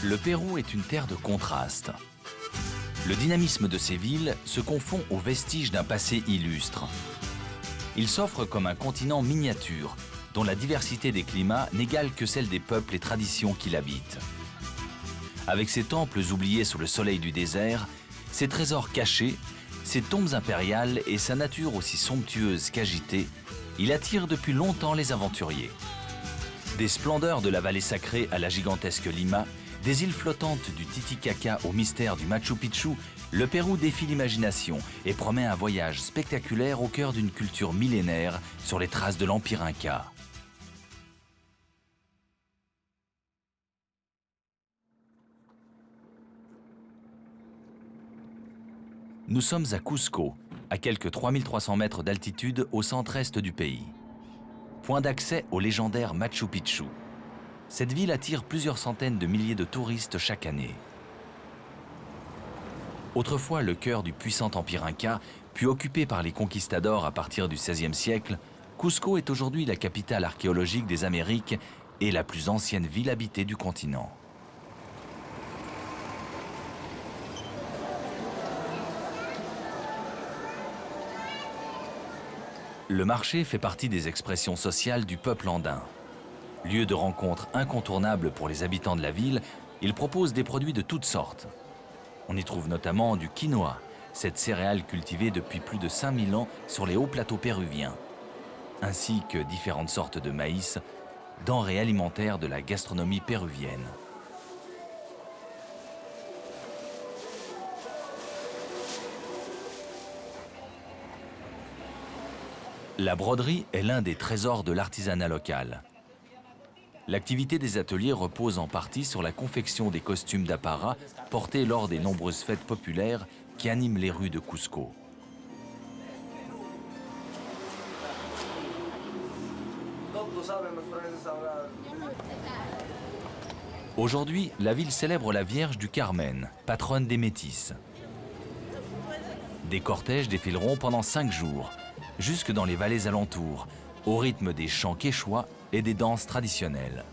Le Pérou est une terre de contrastes. Le dynamisme de ses villes se confond aux vestiges d'un passé illustre. Il s'offre comme un continent miniature, dont la diversité des climats n'égale que celle des peuples et traditions qui l'habitent. Avec ses temples oubliés sous le soleil du désert, ses trésors cachés, ses tombes impériales et sa nature aussi somptueuse qu'agitée, il attire depuis longtemps les aventuriers. Des splendeurs de la vallée sacrée à la gigantesque Lima, des îles flottantes du Titicaca au mystère du Machu Picchu, le Pérou défie l'imagination et promet un voyage spectaculaire au cœur d'une culture millénaire sur les traces de l'Empire Inca. Nous sommes à Cusco, à quelques 3300 mètres d'altitude au centre-est du pays. Point d'accès au légendaire Machu Picchu. Cette ville attire plusieurs centaines de milliers de touristes chaque année. Autrefois le cœur du puissant empire Inca, puis occupé par les conquistadors à partir du XVIe siècle, Cusco est aujourd'hui la capitale archéologique des Amériques et la plus ancienne ville habitée du continent. Le marché fait partie des expressions sociales du peuple andin. Lieu de rencontre incontournable pour les habitants de la ville, il propose des produits de toutes sortes. On y trouve notamment du quinoa, cette céréale cultivée depuis plus de 5000 ans sur les hauts plateaux péruviens, ainsi que différentes sortes de maïs, denrées alimentaires de la gastronomie péruvienne. La broderie est l'un des trésors de l'artisanat local. L'activité des ateliers repose en partie sur la confection des costumes d'apparat portés lors des nombreuses fêtes populaires qui animent les rues de Cusco. Aujourd'hui, la ville célèbre la Vierge du Carmen, patronne des métis. Des cortèges défileront pendant 5 jours, jusque dans les vallées alentours, au rythme des chants quechua et des danses traditionnelles.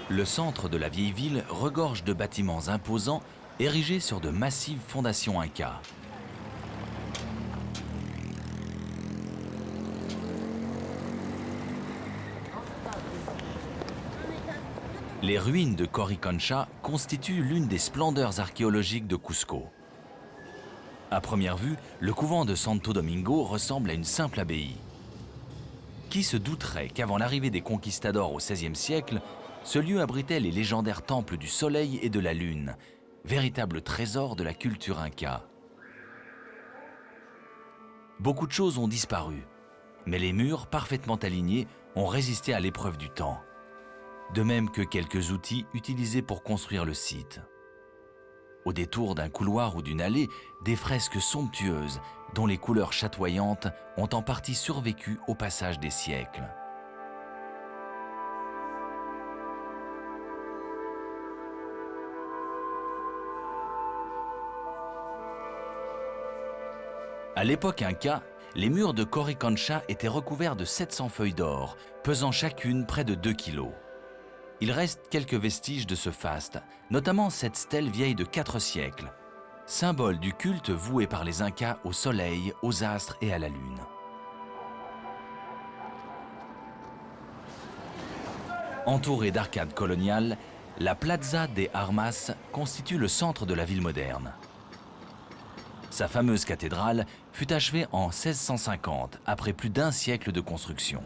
Le centre de la vieille ville regorge de bâtiments imposants érigés sur de massives fondations incas. Les ruines de Coricancha constituent l'une des splendeurs archéologiques de Cusco. À première vue, le couvent de Santo Domingo ressemble à une simple abbaye. Qui se douterait qu'avant l'arrivée des conquistadors au XVIe siècle, ce lieu abritait les légendaires temples du Soleil et de la Lune, véritable trésor de la culture inca. Beaucoup de choses ont disparu, mais les murs, parfaitement alignés, ont résisté à l'épreuve du temps. De même que quelques outils utilisés pour construire le site. Au détour d'un couloir ou d'une allée, des fresques somptueuses, dont les couleurs chatoyantes ont en partie survécu au passage des siècles. À l'époque inca, les murs de Coricancha étaient recouverts de 700 feuilles d'or, pesant chacune près de 2 kilos. Il reste quelques vestiges de ce faste, notamment cette stèle vieille de 4 siècles, symbole du culte voué par les Incas au soleil, aux astres et à la lune. Entourée d'arcades coloniales, la Plaza de Armas constitue le centre de la ville moderne. Sa fameuse cathédrale fut achevée en 1650, après plus d'un siècle de construction.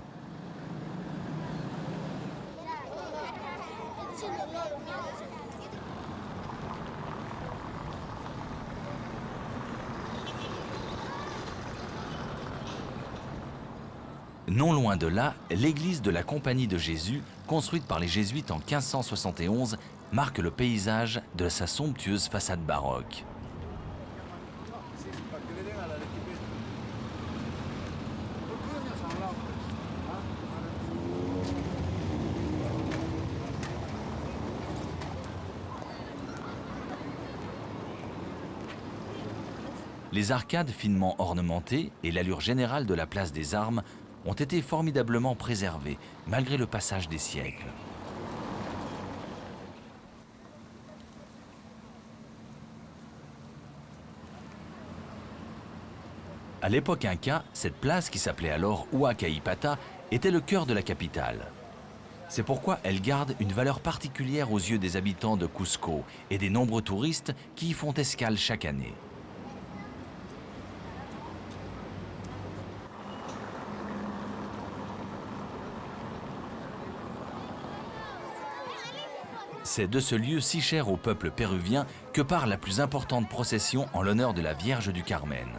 Non loin de là, l'église de la Compagnie de Jésus, construite par les Jésuites en 1571, marque le paysage de sa somptueuse façade baroque. les arcades finement ornementées et l'allure générale de la place des Armes ont été formidablement préservées malgré le passage des siècles. À l'époque inca, cette place, qui s'appelait alors Huacaipata, était le cœur de la capitale. C'est pourquoi elle garde une valeur particulière aux yeux des habitants de Cusco et des nombreux touristes qui y font escale chaque année. C'est de ce lieu si cher au peuple péruvien que part la plus importante procession en l'honneur de la Vierge du Carmen.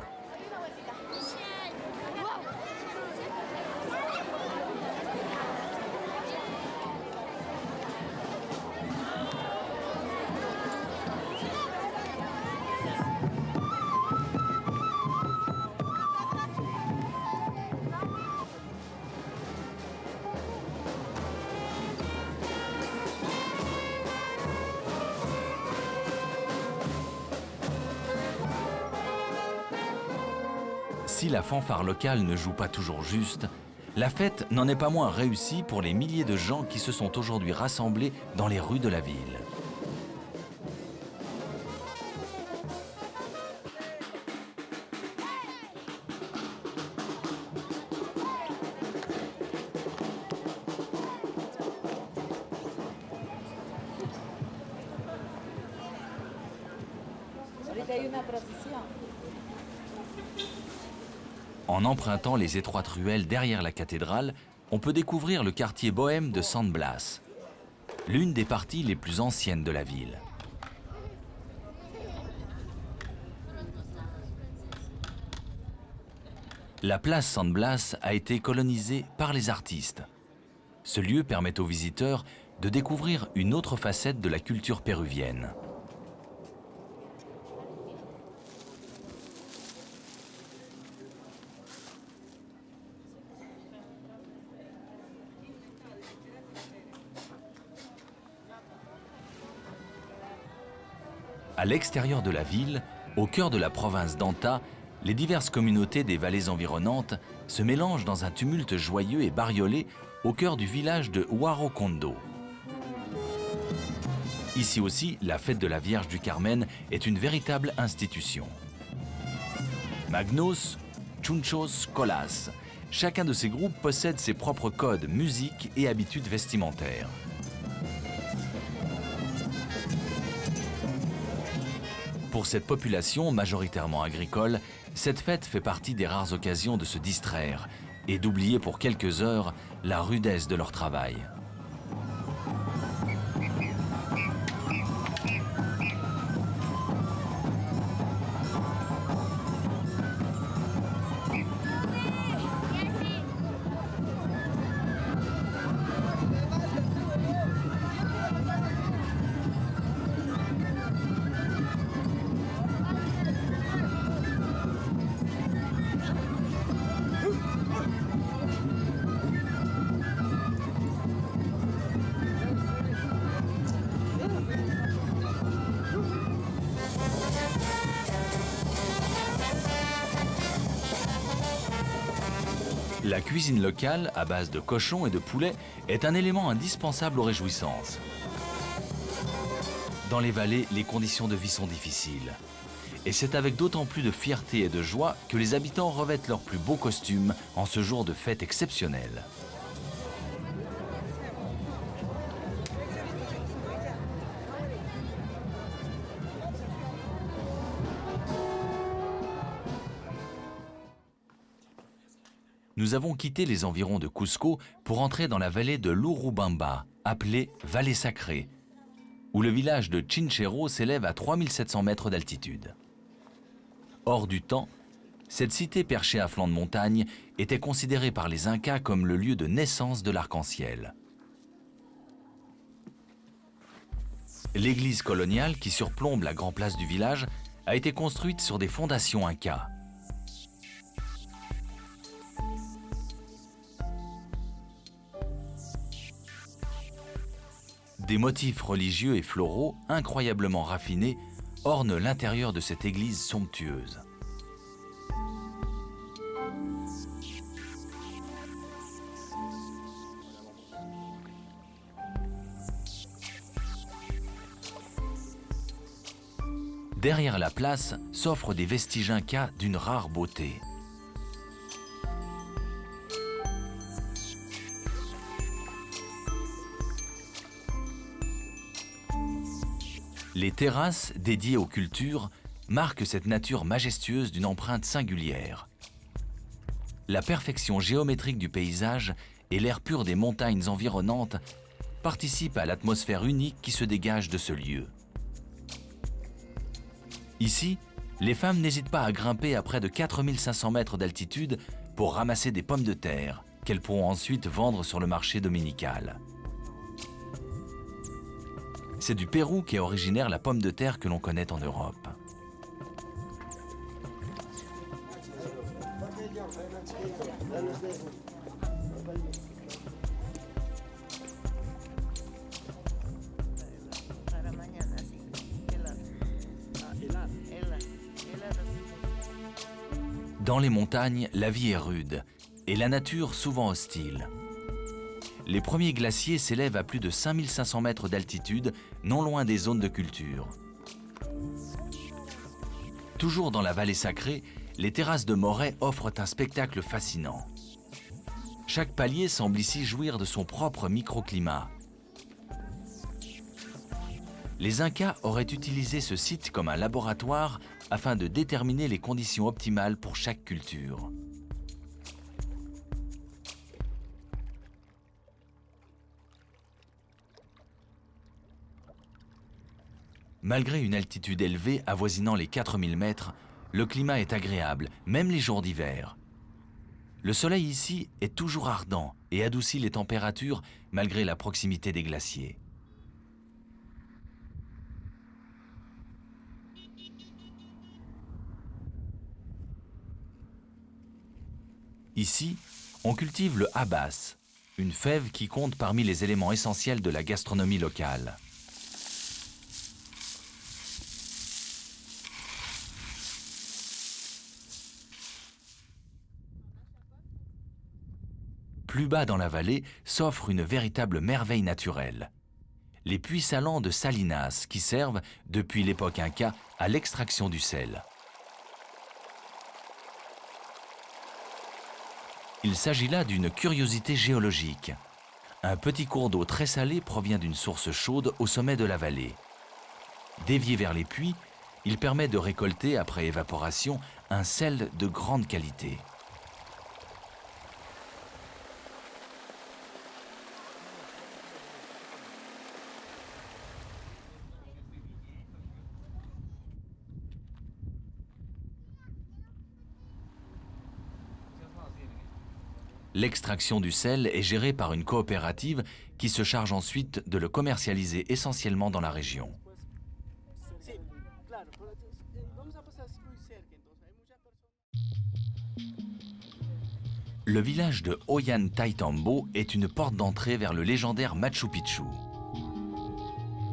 Si la fanfare locale ne joue pas toujours juste, la fête n'en est pas moins réussie pour les milliers de gens qui se sont aujourd'hui rassemblés dans les rues de la ville. En empruntant les étroites ruelles derrière la cathédrale, on peut découvrir le quartier bohème de San Blas, l'une des parties les plus anciennes de la ville. La place San Blas a été colonisée par les artistes. Ce lieu permet aux visiteurs de découvrir une autre facette de la culture péruvienne. À l'extérieur de la ville, au cœur de la province d'Anta, les diverses communautés des vallées environnantes se mélangent dans un tumulte joyeux et bariolé au cœur du village de Huarocondo. Ici aussi, la fête de la Vierge du Carmen est une véritable institution. Magnos, Chunchos, Colas, chacun de ces groupes possède ses propres codes, musique et habitudes vestimentaires. Pour cette population majoritairement agricole, cette fête fait partie des rares occasions de se distraire et d'oublier pour quelques heures la rudesse de leur travail. La cuisine locale, à base de cochon et de poulet, est un élément indispensable aux réjouissances. Dans les vallées, les conditions de vie sont difficiles. Et c'est avec d'autant plus de fierté et de joie que les habitants revêtent leurs plus beaux costumes en ce jour de fête exceptionnel. Nous avons quitté les environs de Cusco pour entrer dans la vallée de l'Urubamba, appelée Vallée Sacrée, où le village de Chinchero s'élève à 3700 mètres d'altitude. Hors du temps, cette cité perchée à flanc de montagne était considérée par les Incas comme le lieu de naissance de l'arc-en-ciel. L'église coloniale qui surplombe la grande place du village a été construite sur des fondations incas. Des motifs religieux et floraux incroyablement raffinés ornent l'intérieur de cette église somptueuse. Derrière la place s'offrent des vestiges incas d'une rare beauté. Les terrasses dédiées aux cultures marquent cette nature majestueuse d'une empreinte singulière. La perfection géométrique du paysage et l'air pur des montagnes environnantes participent à l'atmosphère unique qui se dégage de ce lieu. Ici, les femmes n'hésitent pas à grimper à près de 4500 mètres d'altitude pour ramasser des pommes de terre qu'elles pourront ensuite vendre sur le marché dominical. C'est du Pérou qu'est originaire la pomme de terre que l'on connaît en Europe. Dans les montagnes, la vie est rude et la nature souvent hostile. Les premiers glaciers s'élèvent à plus de 5500 mètres d'altitude, non loin des zones de culture. Toujours dans la vallée sacrée, les terrasses de Morée offrent un spectacle fascinant. Chaque palier semble ici jouir de son propre microclimat. Les Incas auraient utilisé ce site comme un laboratoire afin de déterminer les conditions optimales pour chaque culture. Malgré une altitude élevée avoisinant les 4000 mètres, le climat est agréable, même les jours d'hiver. Le soleil ici est toujours ardent et adoucit les températures malgré la proximité des glaciers. Ici, on cultive le habas, une fève qui compte parmi les éléments essentiels de la gastronomie locale. Plus bas dans la vallée s'offre une véritable merveille naturelle. Les puits salants de Salinas qui servent, depuis l'époque inca, à l'extraction du sel. Il s'agit là d'une curiosité géologique. Un petit cours d'eau très salé provient d'une source chaude au sommet de la vallée. Dévié vers les puits, il permet de récolter, après évaporation, un sel de grande qualité. L'extraction du sel est gérée par une coopérative qui se charge ensuite de le commercialiser essentiellement dans la région. Le village de Ollantaytambo est une porte d'entrée vers le légendaire Machu Picchu.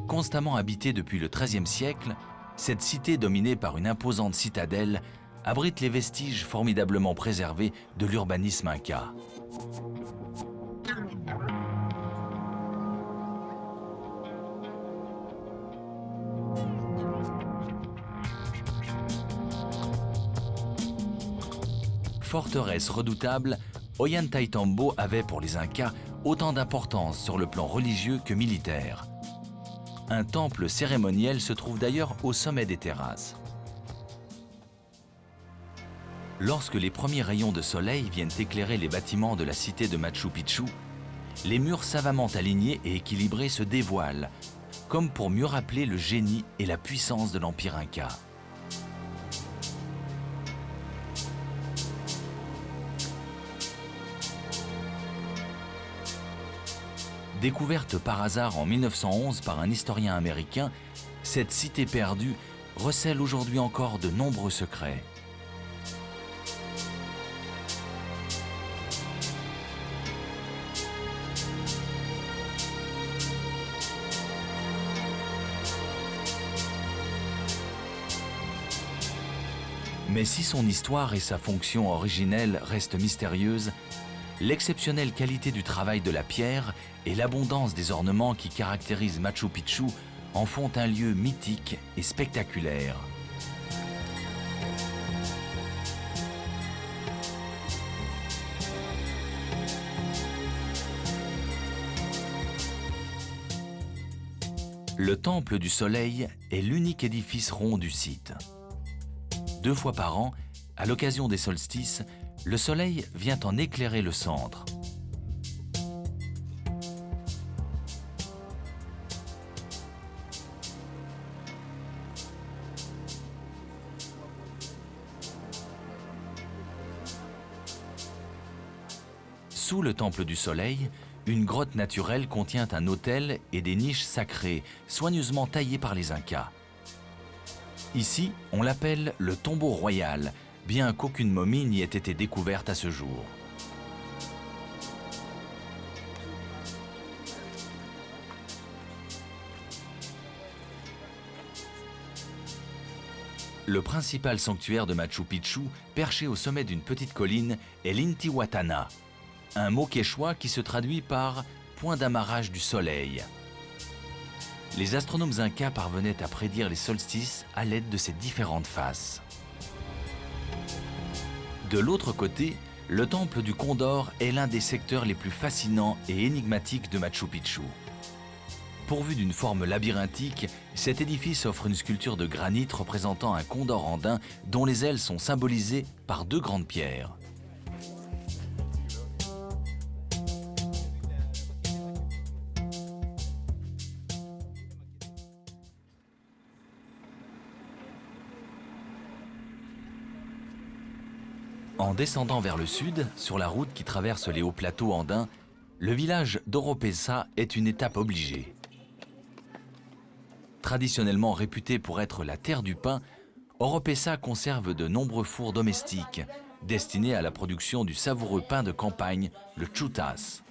Constamment habitée depuis le XIIIe siècle, cette cité dominée par une imposante citadelle abrite les vestiges formidablement préservés de l'urbanisme inca. Forteresse redoutable, Ollantaytambo avait pour les Incas autant d'importance sur le plan religieux que militaire. Un temple cérémoniel se trouve d'ailleurs au sommet des terrasses. Lorsque les premiers rayons de soleil viennent éclairer les bâtiments de la cité de Machu Picchu, les murs savamment alignés et équilibrés se dévoilent, comme pour mieux rappeler le génie et la puissance de l'Empire Inca. Découverte par hasard en 1911 par un historien américain, cette cité perdue recèle aujourd'hui encore de nombreux secrets. Mais si son histoire et sa fonction originelle restent mystérieuses, l'exceptionnelle qualité du travail de la pierre et l'abondance des ornements qui caractérisent Machu Picchu en font un lieu mythique et spectaculaire. Le Temple du Soleil est l'unique édifice rond du site. 2 fois par an, à l'occasion des solstices, le soleil vient en éclairer le centre. Sous le Temple du Soleil, une grotte naturelle contient un autel et des niches sacrées, soigneusement taillées par les Incas. Ici, on l'appelle le tombeau royal, bien qu'aucune momie n'y ait été découverte à ce jour. Le principal sanctuaire de Machu Picchu, perché au sommet d'une petite colline, est l'Intihuatana, un mot quechua qui se traduit par « point d'amarrage du soleil ». Les astronomes incas parvenaient à prédire les solstices à l'aide de ces différentes faces. De l'autre côté, le temple du Condor est l'un des secteurs les plus fascinants et énigmatiques de Machu Picchu. Pourvu d'une forme labyrinthique, cet édifice offre une sculpture de granit représentant un condor andin dont les ailes sont symbolisées par 2 grandes pierres. En descendant vers le sud, sur la route qui traverse les hauts plateaux andins, le village d'Oropesa est une étape obligée. Traditionnellement réputé pour être la terre du pain, Oropesa conserve de nombreux fours domestiques, destinés à la production du savoureux pain de campagne, le chutas.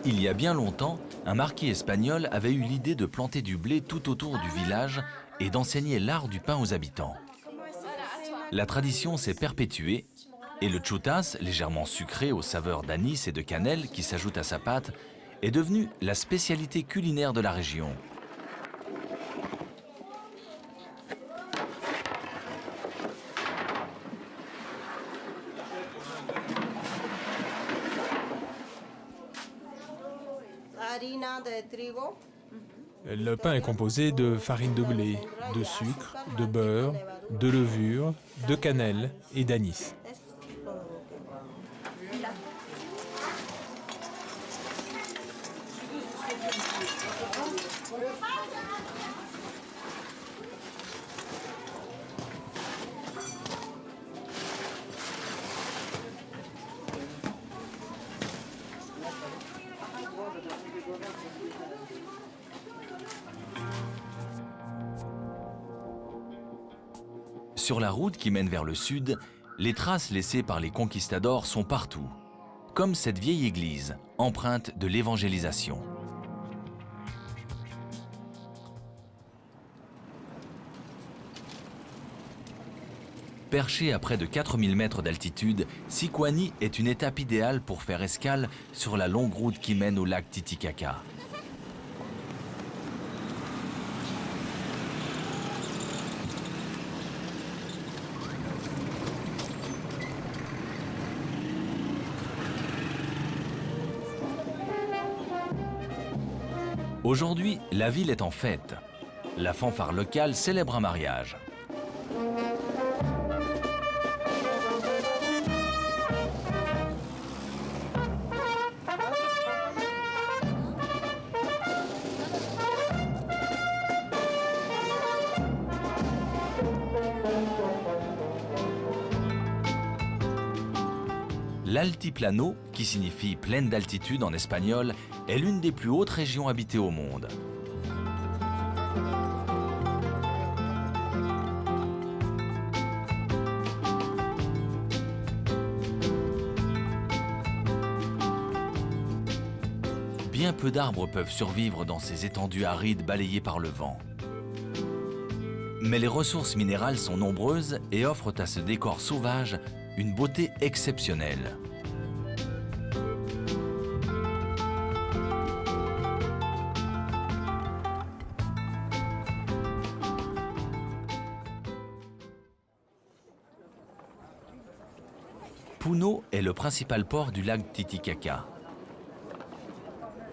Il y a bien longtemps, un marquis espagnol avait eu l'idée de planter du blé tout autour du village et d'enseigner l'art du pain aux habitants. La tradition s'est perpétuée et le chutas, légèrement sucré aux saveurs d'anis et de cannelle qui s'ajoutent à sa pâte, est devenu la spécialité culinaire de la région. Le pain est composé de farine de blé, de sucre, de beurre, de levure, de cannelle et d'anis. Sur la route qui mène vers le sud, les traces laissées par les conquistadors sont partout, comme cette vieille église, empreinte de l'évangélisation. Perché à près de 4000 mètres d'altitude, Sicuani est une étape idéale pour faire escale sur la longue route qui mène au lac Titicaca. Aujourd'hui, la ville est en fête. La fanfare locale célèbre un mariage. L'Altiplano, qui signifie plaine d'altitude en espagnol, est l'une des plus hautes régions habitées au monde. Bien peu d'arbres peuvent survivre dans ces étendues arides balayées par le vent. Mais les ressources minérales sont nombreuses et offrent à ce décor sauvage une beauté exceptionnelle. Puno est le principal port du lac Titicaca.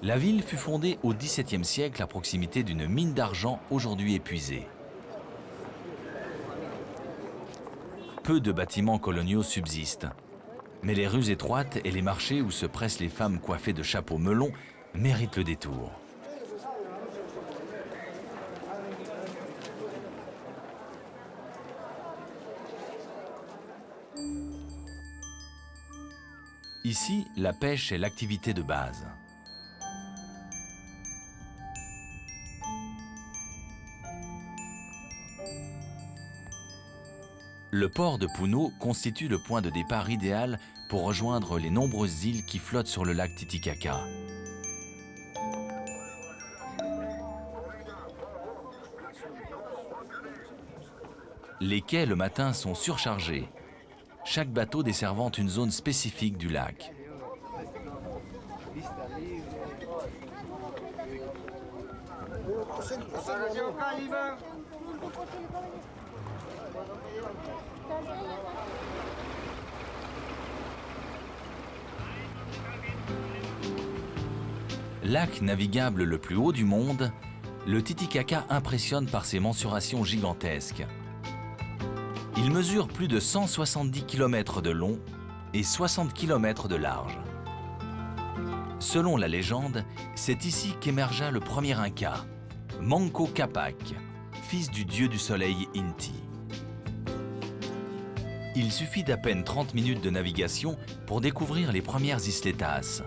La ville fut fondée au XVIIe siècle à proximité d'une mine d'argent aujourd'hui épuisée. Peu de bâtiments coloniaux subsistent, mais les rues étroites et les marchés où se pressent les femmes coiffées de chapeaux melons méritent le détour. Ici, la pêche est l'activité de base. Le port de Puno constitue le point de départ idéal pour rejoindre les nombreuses îles qui flottent sur le lac Titicaca. Les quais le matin sont surchargés, chaque bateau desservant une zone spécifique du lac. Lac navigable le plus haut du monde, le Titicaca impressionne par ses mensurations gigantesques. Il mesure plus de 170 km de long et 60 km de large. Selon la légende, c'est ici qu'émergea le premier Inca, Manco Capac, fils du dieu du soleil Inti. Il suffit d'à peine 30 minutes de navigation pour découvrir les premières isletas.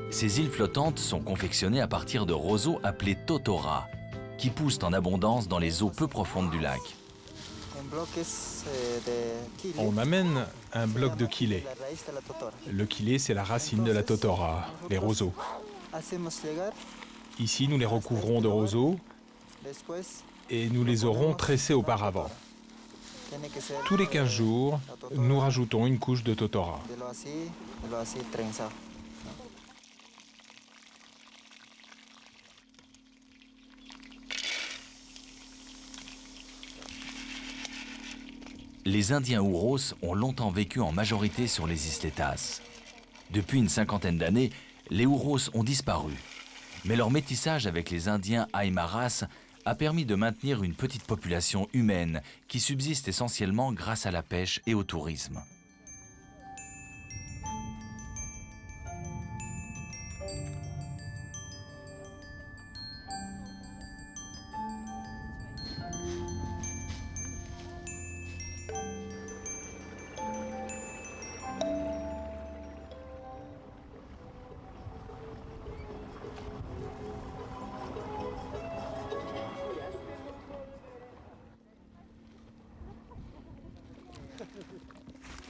Ces îles flottantes sont confectionnées à partir de roseaux appelés totora, qui poussent en abondance dans les eaux peu profondes du lac. On amène un bloc de quilé. Le quilé, c'est la racine de la totora, les roseaux. Ici, nous les recouvrons de roseaux et nous les aurons tressés auparavant. Tous les 15 jours, nous rajoutons une couche de totora. Les Indiens Huros ont longtemps vécu en majorité sur les isletas. Depuis une cinquantaine d'années, les Huros ont disparu. Mais leur métissage avec les Indiens Aymaras a permis de maintenir une petite population humaine qui subsiste essentiellement grâce à la pêche et au tourisme.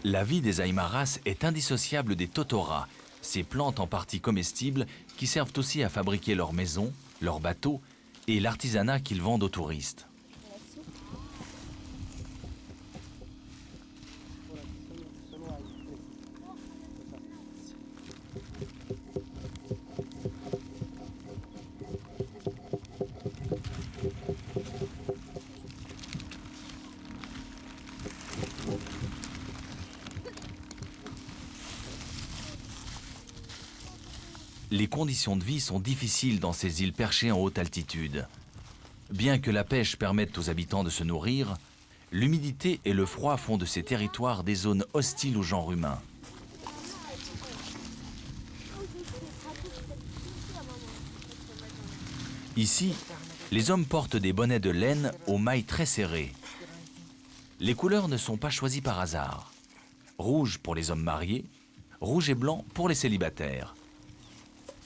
La vie des Aymaras est indissociable des totoras, ces plantes en partie comestibles qui servent aussi à fabriquer leurs maisons, leurs bateaux et l'artisanat qu'ils vendent aux touristes. Les conditions de vie sont difficiles dans ces îles perchées en haute altitude. Bien que la pêche permette aux habitants de se nourrir, l'humidité et le froid font de ces territoires des zones hostiles au genre humain. Ici, les hommes portent des bonnets de laine aux mailles très serrées. Les couleurs ne sont pas choisies par hasard. Rouge pour les hommes mariés, rouge et blanc pour les célibataires.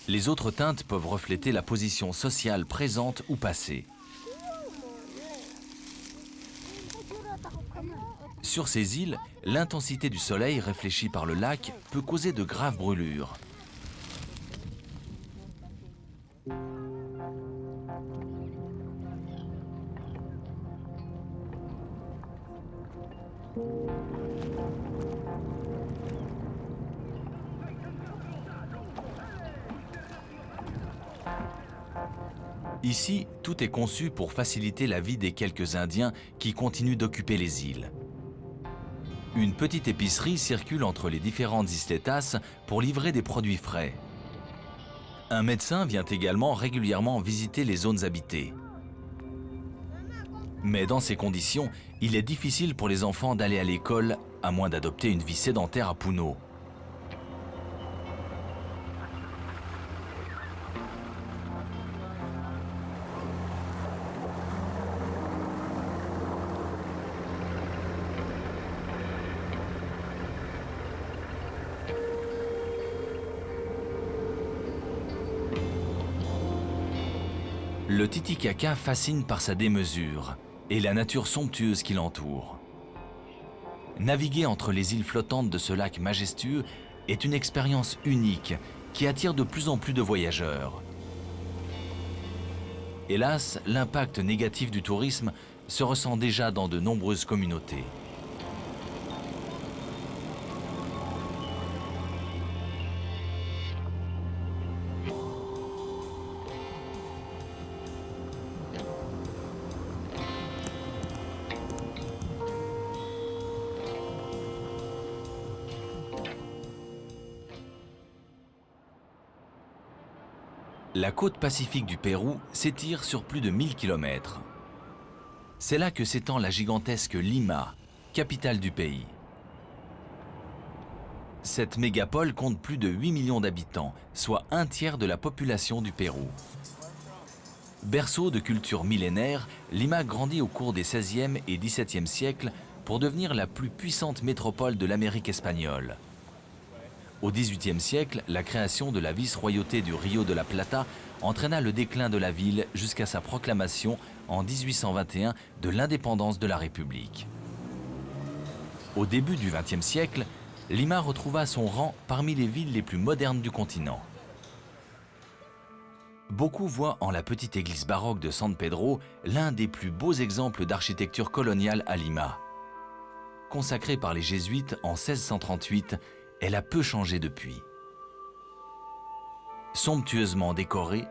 Les autres teintes peuvent refléter la position sociale présente ou passée. Sur ces îles, l'intensité du soleil réfléchie par le lac peut causer de graves brûlures. Ici, tout est conçu pour faciliter la vie des quelques Indiens qui continuent d'occuper les îles. Une petite épicerie circule entre les différentes isletas pour livrer des produits frais. Un médecin vient également régulièrement visiter les zones habitées. Mais dans ces conditions, il est difficile pour les enfants d'aller à l'école, à moins d'adopter une vie sédentaire à Puno. Le Titicaca fascine par sa démesure et la nature somptueuse qui l'entoure. Naviguer entre les îles flottantes de ce lac majestueux est une expérience unique qui attire de plus en plus de voyageurs. Hélas, l'impact négatif du tourisme se ressent déjà dans de nombreuses communautés. La côte pacifique du Pérou s'étire sur plus de 1000 km. C'est là que s'étend la gigantesque Lima, capitale du pays. Cette mégapole compte plus de 8 millions d'habitants, soit un tiers de la population du Pérou. Berceau de culture millénaire, Lima grandit au cours des XVIe et XVIIe siècles pour devenir la plus puissante métropole de l'Amérique espagnole. Au XVIIIe siècle, la création de la vice-royauté du Rio de la Plata entraîna le déclin de la ville jusqu'à sa proclamation en 1821 de l'indépendance de la République. Au début du XXe siècle, Lima retrouva son rang parmi les villes les plus modernes du continent. Beaucoup voient en la petite église baroque de San Pedro l'un des plus beaux exemples d'architecture coloniale à Lima. Consacrée par les Jésuites en 1638, elle a peu changé depuis. Somptueusement décorée,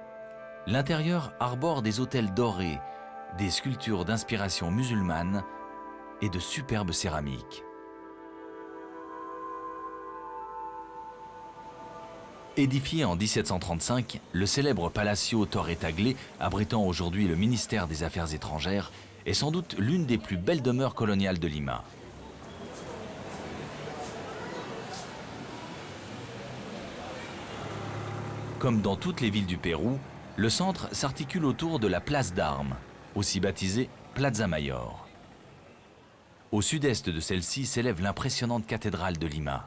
l'intérieur arbore des autels dorés, des sculptures d'inspiration musulmane et de superbes céramiques. Édifié en 1735, le célèbre Palacio Torre Tagle, abritant aujourd'hui le ministère des Affaires étrangères, est sans doute l'une des plus belles demeures coloniales de Lima. Comme dans toutes les villes du Pérou, le centre s'articule autour de la place d'Armes, aussi baptisée Plaza Mayor. Au sud-est de celle-ci s'élève l'impressionnante cathédrale de Lima.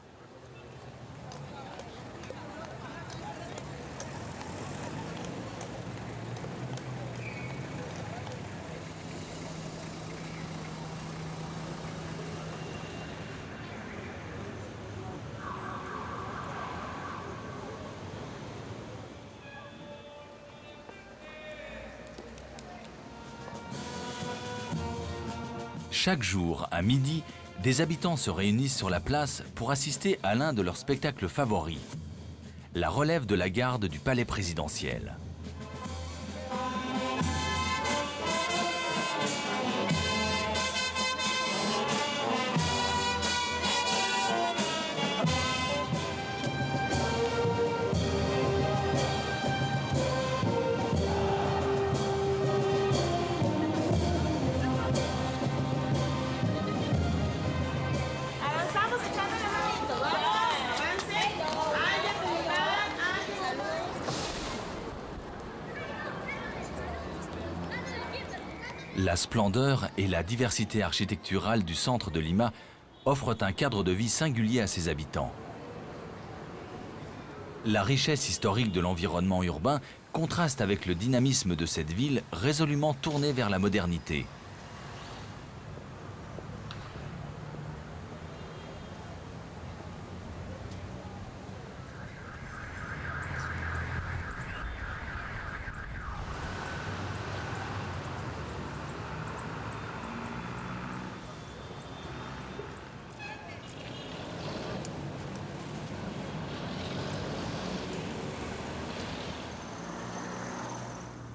Chaque jour, à midi, des habitants se réunissent sur la place pour assister à l'un de leurs spectacles favoris, la relève de la garde du palais présidentiel. La splendeur et la diversité architecturale du centre de Lima offrent un cadre de vie singulier à ses habitants. La richesse historique de l'environnement urbain contraste avec le dynamisme de cette ville résolument tournée vers la modernité.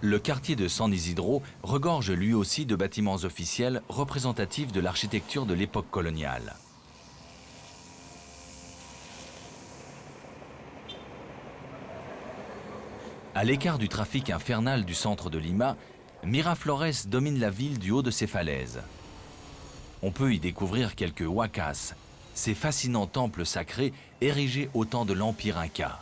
Le quartier de San Isidro regorge lui aussi de bâtiments officiels représentatifs de l'architecture de l'époque coloniale. À l'écart du trafic infernal du centre de Lima, Miraflores domine la ville du haut de ses falaises. On peut y découvrir quelques huacas, ces fascinants temples sacrés érigés au temps de l'Empire Inca.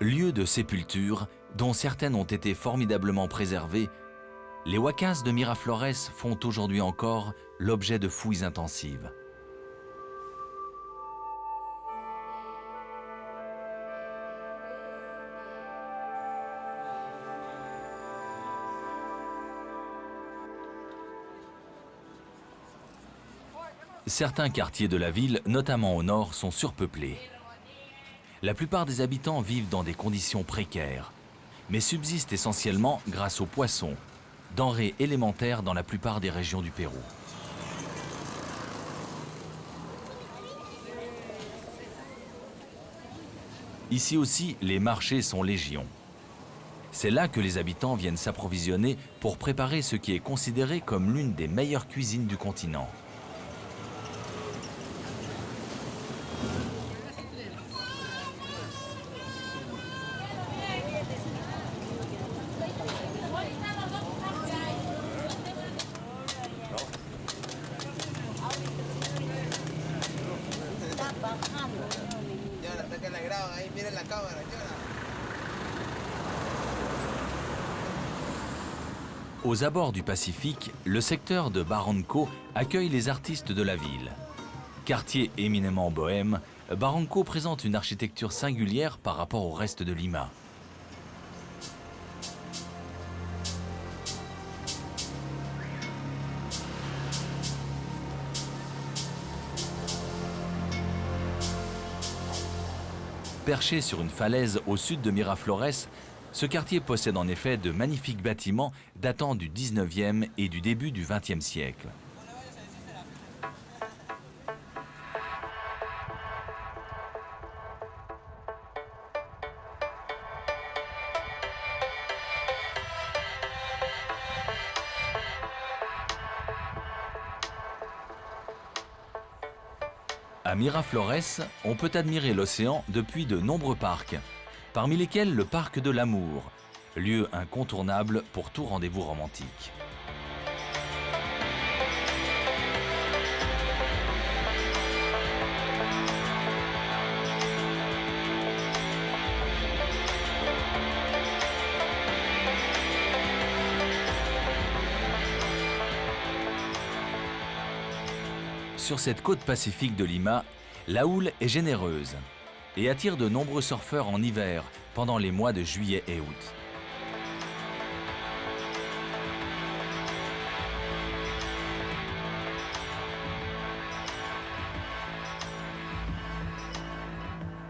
Lieux de sépulture, dont certaines ont été formidablement préservées, les huacas de Miraflores font aujourd'hui encore l'objet de fouilles intensives. Certains quartiers de la ville, notamment au nord, sont surpeuplés. La plupart des habitants vivent dans des conditions précaires, mais subsistent essentiellement grâce aux poissons, denrées élémentaires dans la plupart des régions du Pérou. Ici aussi, les marchés sont légion. C'est là que les habitants viennent s'approvisionner pour préparer ce qui est considéré comme l'une des meilleures cuisines du continent. Aux abords du Pacifique, le secteur de Barranco accueille les artistes de la ville. Quartier éminemment bohème, Barranco présente une architecture singulière par rapport au reste de Lima. Perché sur une falaise au sud de Miraflores, ce quartier possède en effet de magnifiques bâtiments datant du 19e et du début du 20e siècle. À Miraflores, on peut admirer l'océan depuis de nombreux parcs, parmi lesquels le parc de l'Amour, lieu incontournable pour tout rendez-vous romantique. Sur cette côte pacifique de Lima, la houle est généreuse et attire de nombreux surfeurs en hiver pendant les mois de juillet et août.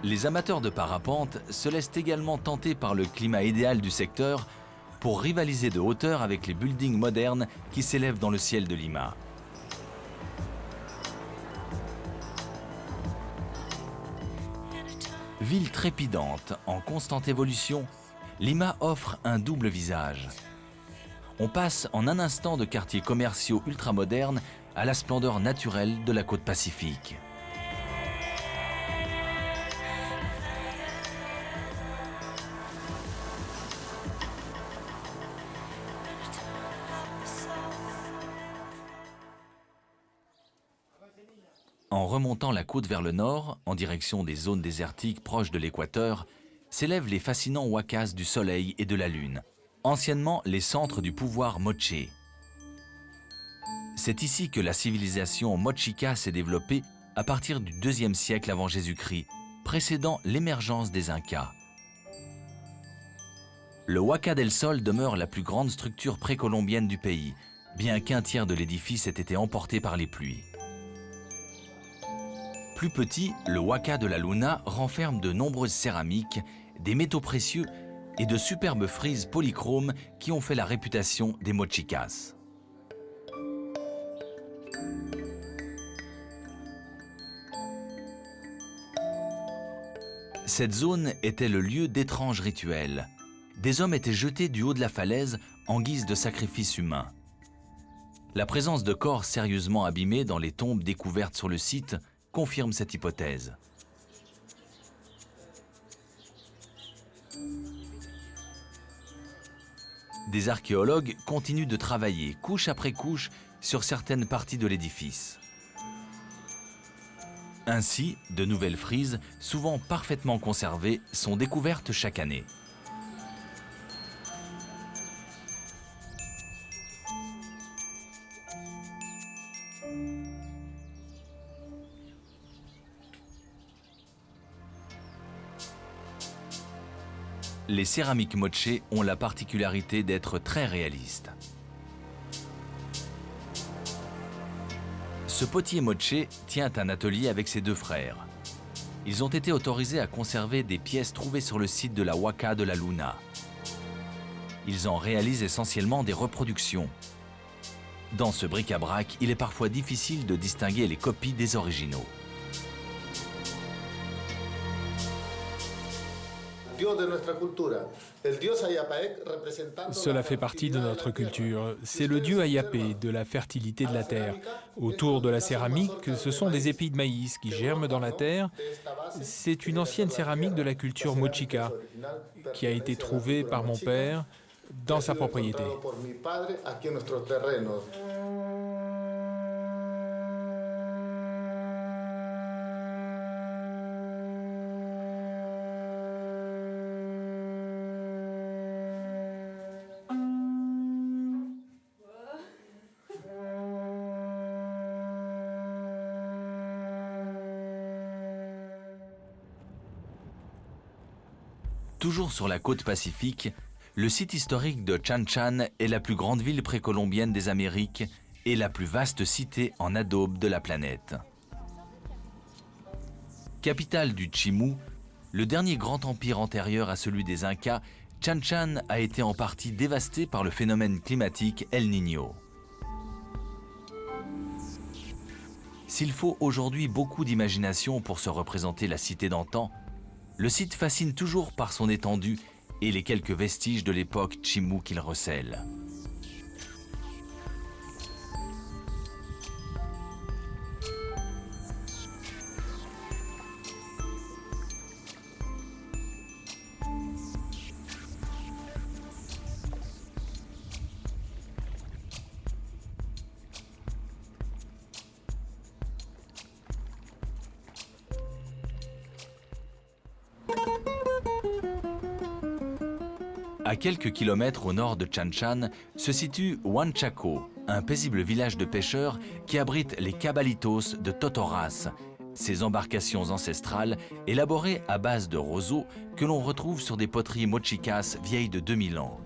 Les amateurs de parapente se laissent également tenter par le climat idéal du secteur pour rivaliser de hauteur avec les buildings modernes qui s'élèvent dans le ciel de Lima. Ville trépidante, en constante évolution, Lima offre un double visage. On passe en un instant de quartiers commerciaux ultramodernes à la splendeur naturelle de la côte pacifique. En remontant la côte vers le nord, en direction des zones désertiques proches de l'équateur, s'élèvent les fascinants huacas du soleil et de la lune, anciennement les centres du pouvoir moché. C'est ici que la civilisation mochica s'est développée à partir du IIe siècle avant Jésus-Christ, précédant l'émergence des Incas. Le Huaca del Sol demeure la plus grande structure précolombienne du pays, bien qu'un tiers de l'édifice ait été emporté par les pluies. Plus petit, le Huaca de la Luna renferme de nombreuses céramiques, des métaux précieux et de superbes frises polychromes qui ont fait la réputation des mochicas. Cette zone était le lieu d'étranges rituels. Des hommes étaient jetés du haut de la falaise en guise de sacrifice humain. La présence de corps sérieusement abîmés dans les tombes découvertes sur le site confirme cette hypothèse. Des archéologues continuent de travailler, couche après couche, sur certaines parties de l'édifice. Ainsi, de nouvelles frises, souvent parfaitement conservées, sont découvertes chaque année. Les céramiques moche ont la particularité d'être très réalistes. Ce potier moche tient un atelier avec ses deux frères. Ils ont été autorisés à conserver des pièces trouvées sur le site de la Huaca de la Luna. Ils en réalisent essentiellement des reproductions. Dans ce bric-à-brac, il est parfois difficile de distinguer les copies des originaux. Cela fait partie de notre culture. C'est le dieu Ayapé, de la fertilité de la terre. Autour de la céramique, ce sont des épis de maïs qui germent dans la terre. C'est une ancienne céramique de la culture mochica qui a été trouvée par mon père dans sa propriété. Toujours sur la côte pacifique, le site historique de Chan Chan est la plus grande ville précolombienne des Amériques et la plus vaste cité en adobe de la planète. Capitale du Chimú, le dernier grand empire antérieur à celui des Incas, Chan Chan a été en partie dévasté par le phénomène climatique El Niño. S'il faut aujourd'hui beaucoup d'imagination pour se représenter la cité d'antan, le site fascine toujours par son étendue et les quelques vestiges de l'époque Chimú qu'il recèle. À quelques kilomètres au nord de Chan Chan se situe Huanchaco, un paisible village de pêcheurs qui abrite les cabalitos de Totoras, ces embarcations ancestrales élaborées à base de roseaux que l'on retrouve sur des poteries mochicas vieilles de 2000 ans.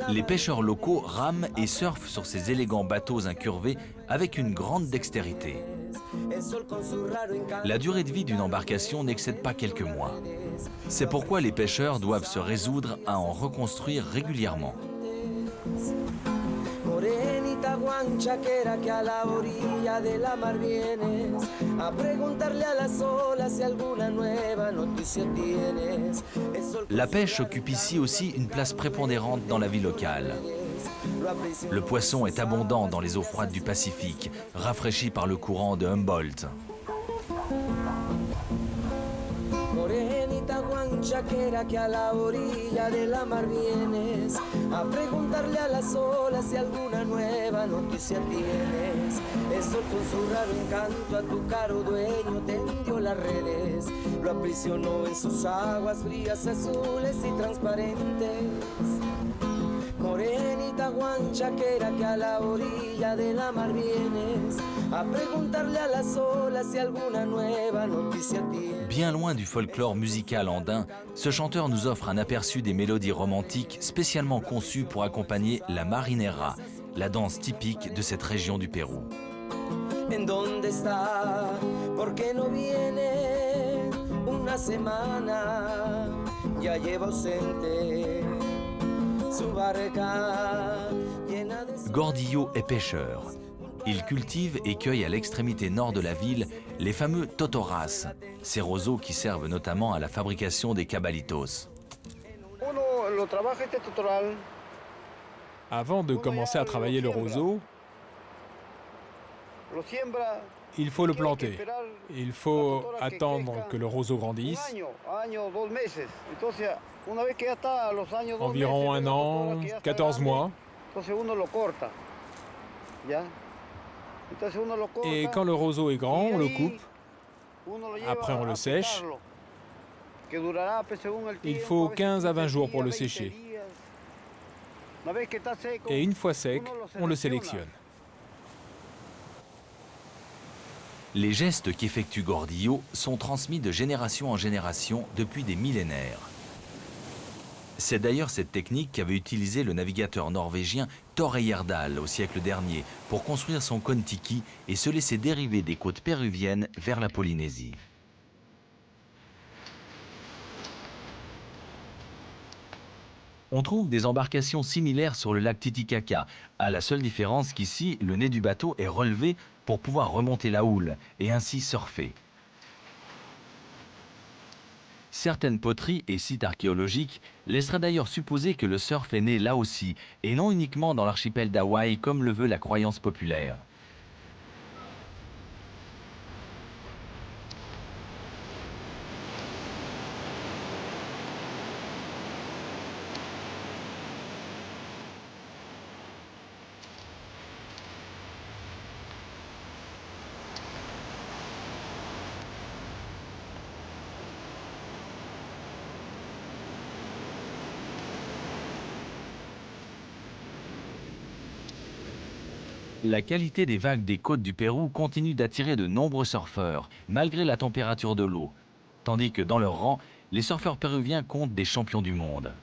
Les pêcheurs locaux rament et surfent sur ces élégants bateaux incurvés avec une grande dextérité. La durée de vie d'une embarcation n'excède pas quelques mois. C'est pourquoi les pêcheurs doivent se résoudre à en reconstruire régulièrement. La pêche occupe ici aussi une place prépondérante dans la vie locale. Le poisson est abondant dans les eaux froides du Pacifique, rafraîchi par le courant de Humboldt. Morenita guanchaquera que a la orilla de la mar vienes a preguntarle a las olas si alguna nueva noticia tienes. Bien loin du folklore musical andin, ce chanteur nous offre un aperçu des mélodies romantiques spécialement conçues pour accompagner la marinera, la danse typique de cette région du Pérou. ¿En dónde está? ¿Por qué no viene? Una una semana ya lleva ausente su barca llena de... Gordillo est pêcheur. Il cultive et cueille à l'extrémité nord de la ville les fameux totoras, ces roseaux qui servent notamment à la fabrication des cabalitos. Avant de commencer à travailler le roseau, il faut le planter. Il faut attendre que le roseau grandisse. Environ 1 an, 14 mois. Et quand le roseau est grand, on le coupe. Après, on le sèche. Il faut 15 à 20 jours pour le sécher. Et une fois sec, on le sélectionne. Les gestes qu'effectue Gordillo sont transmis de génération en génération depuis des millénaires. C'est d'ailleurs cette technique qu'avait utilisée le navigateur norvégien Thor Heyerdahl au siècle dernier pour construire son Kon-Tiki et se laisser dériver des côtes péruviennes vers la Polynésie. On trouve des embarcations similaires sur le lac Titicaca, à la seule différence qu'ici, le nez du bateau est relevé pour pouvoir remonter la houle et ainsi surfer. Certaines poteries et sites archéologiques laisseraient d'ailleurs supposer que le surf est né là aussi, et non uniquement dans l'archipel d'Hawaï comme le veut la croyance populaire. La qualité des vagues des côtes du Pérou continue d'attirer de nombreux surfeurs, malgré la température de l'eau. Tandis que dans leur rang, les surfeurs péruviens comptent des champions du monde.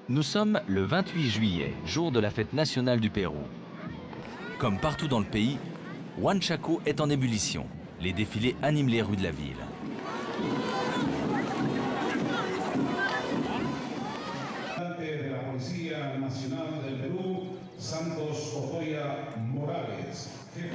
Nous sommes le 28 juillet, jour de la fête nationale du Pérou. Comme partout dans le pays, Huanchaco est en ébullition. Les défilés animent les rues de la ville. De la Policía Nacional del Perú, Santos Ojoya Morales, jefe.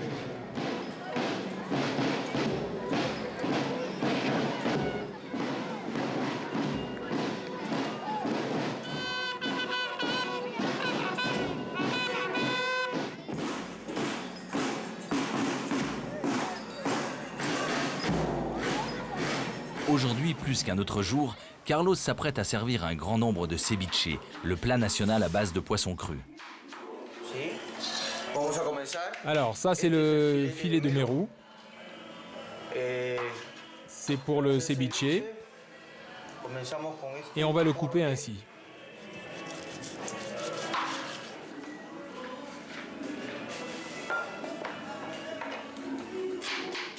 Aujourd'hui, plus qu'un autre jour, Carlos s'apprête à servir un grand nombre de ceviche, le plat national à base de poisson cru. Alors, ça, c'est le filet de mérou. C'est pour le ceviche. Et on va le couper ainsi.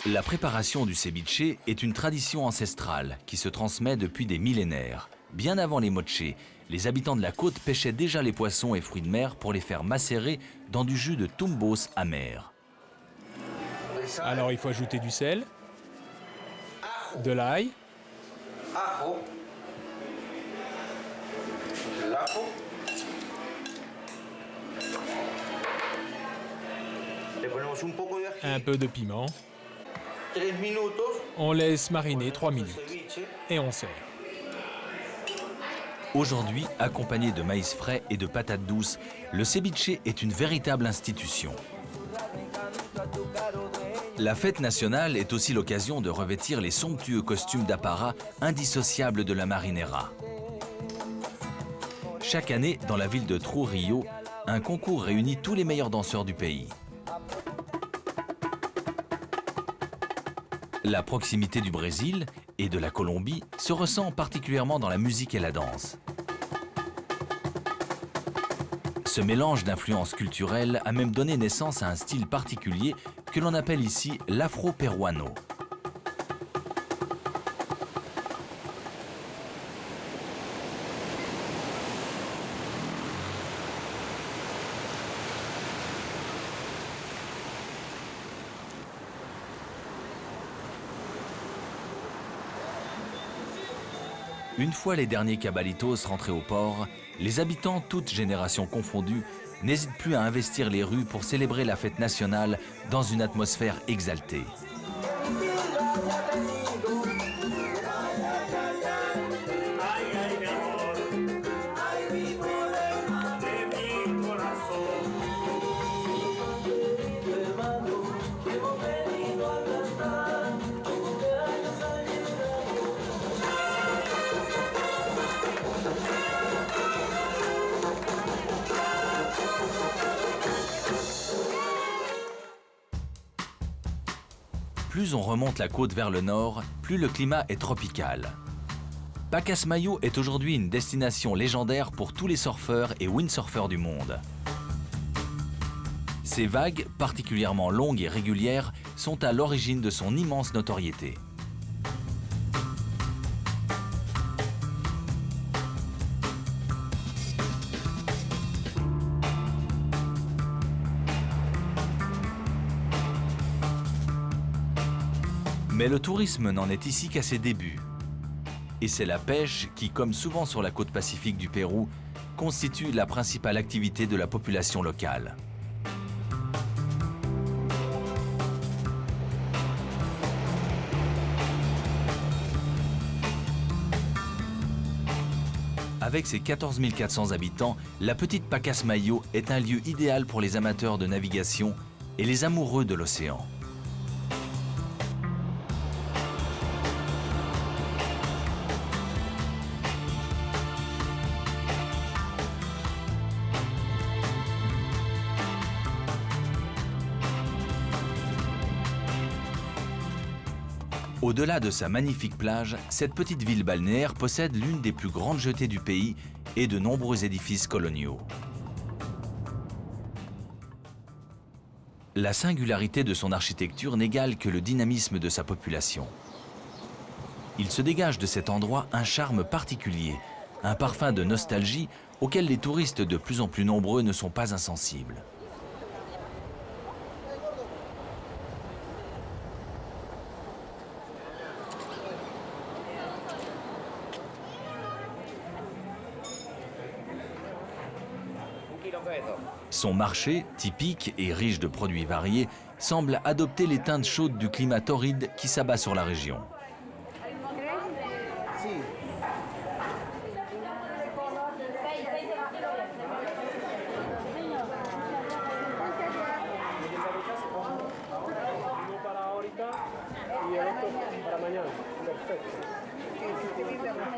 La préparation du ceviche est une tradition ancestrale qui se transmet depuis des millénaires. Bien avant les mochés, les habitants de la côte pêchaient déjà les poissons et fruits de mer pour les faire macérer dans du jus de tumbos amer. Alors, il faut ajouter du sel, de l'ail, un peu de piment. On laisse mariner 3 minutes et on sert. Aujourd'hui, accompagné de maïs frais et de patates douces, le ceviche est une véritable institution. La fête nationale est aussi l'occasion de revêtir les somptueux costumes d'apparat indissociables de la marinera. Chaque année, dans la ville de Trujillo, un concours réunit tous les meilleurs danseurs du pays. La proximité du Brésil et de la Colombie se ressent particulièrement dans la musique et la danse. Ce mélange d'influences culturelles a même donné naissance à un style particulier que l'on appelle ici l'afro-peruano. Une fois les derniers cabalitos rentrés au port, les habitants, toutes générations confondues, n'hésitent plus à investir les rues pour célébrer la fête nationale dans une atmosphère exaltée. Plus on remonte la côte vers le nord, plus le climat est tropical. Pacasmayo est aujourd'hui une destination légendaire pour tous les surfeurs et windsurfers du monde. Ces vagues, particulièrement longues et régulières, sont à l'origine de son immense notoriété. Mais le tourisme n'en est ici qu'à ses débuts. Et c'est la pêche qui, comme souvent sur la côte pacifique du Pérou, constitue la principale activité de la population locale. Avec ses 14 400 habitants, la petite Pacasmayo est un lieu idéal pour les amateurs de navigation et les amoureux de l'océan. Au-delà de sa magnifique plage, cette petite ville balnéaire possède l'une des plus grandes jetées du pays et de nombreux édifices coloniaux. La singularité de son architecture n'égale que le dynamisme de sa population. Il se dégage de cet endroit un charme particulier, un parfum de nostalgie auquel les touristes de plus en plus nombreux ne sont pas insensibles. Son marché, typique et riche de produits variés, semble adopter les teintes chaudes du climat torride qui s'abat sur la région.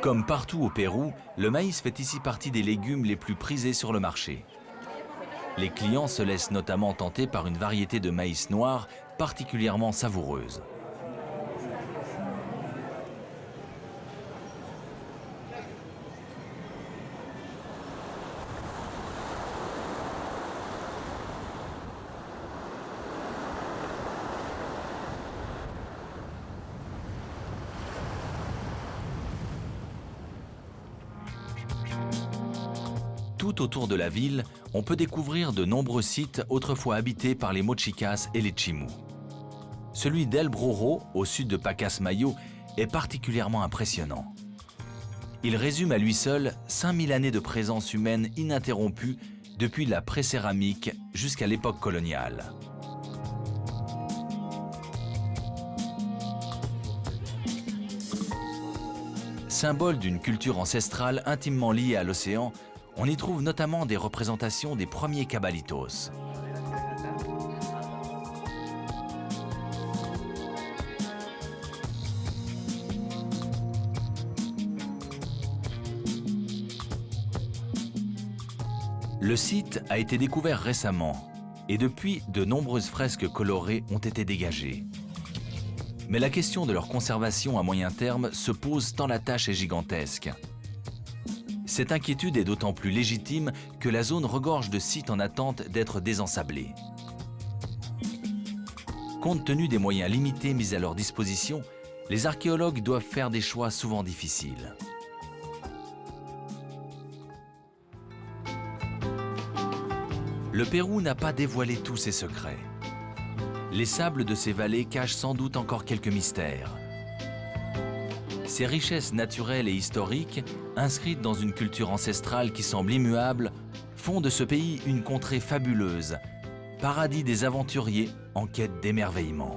Comme partout au Pérou, le maïs fait ici partie des légumes les plus prisés sur le marché. Les clients se laissent notamment tenter par une variété de maïs noir particulièrement savoureuse. Tout autour de la ville, on peut découvrir de nombreux sites autrefois habités par les Mochicas et les Chimú. Celui d'El Broro, au sud de Pacasmayo, est particulièrement impressionnant. Il résume à lui seul 5000 années de présence humaine ininterrompue depuis la pré-céramique jusqu'à l'époque coloniale. Symbole d'une culture ancestrale intimement liée à l'océan, on y trouve notamment des représentations des premiers cabalitos. Le site a été découvert récemment et depuis, de nombreuses fresques colorées ont été dégagées. Mais la question de leur conservation à moyen terme se pose tant la tâche est gigantesque. Cette inquiétude est d'autant plus légitime que la zone regorge de sites en attente d'être désensablés. Compte tenu des moyens limités mis à leur disposition, les archéologues doivent faire des choix souvent difficiles. Le Pérou n'a pas dévoilé tous ses secrets. Les sables de ces vallées cachent sans doute encore quelques mystères. Ces richesses naturelles et historiques, inscrites dans une culture ancestrale qui semble immuable, font de ce pays une contrée fabuleuse, paradis des aventuriers en quête d'émerveillement.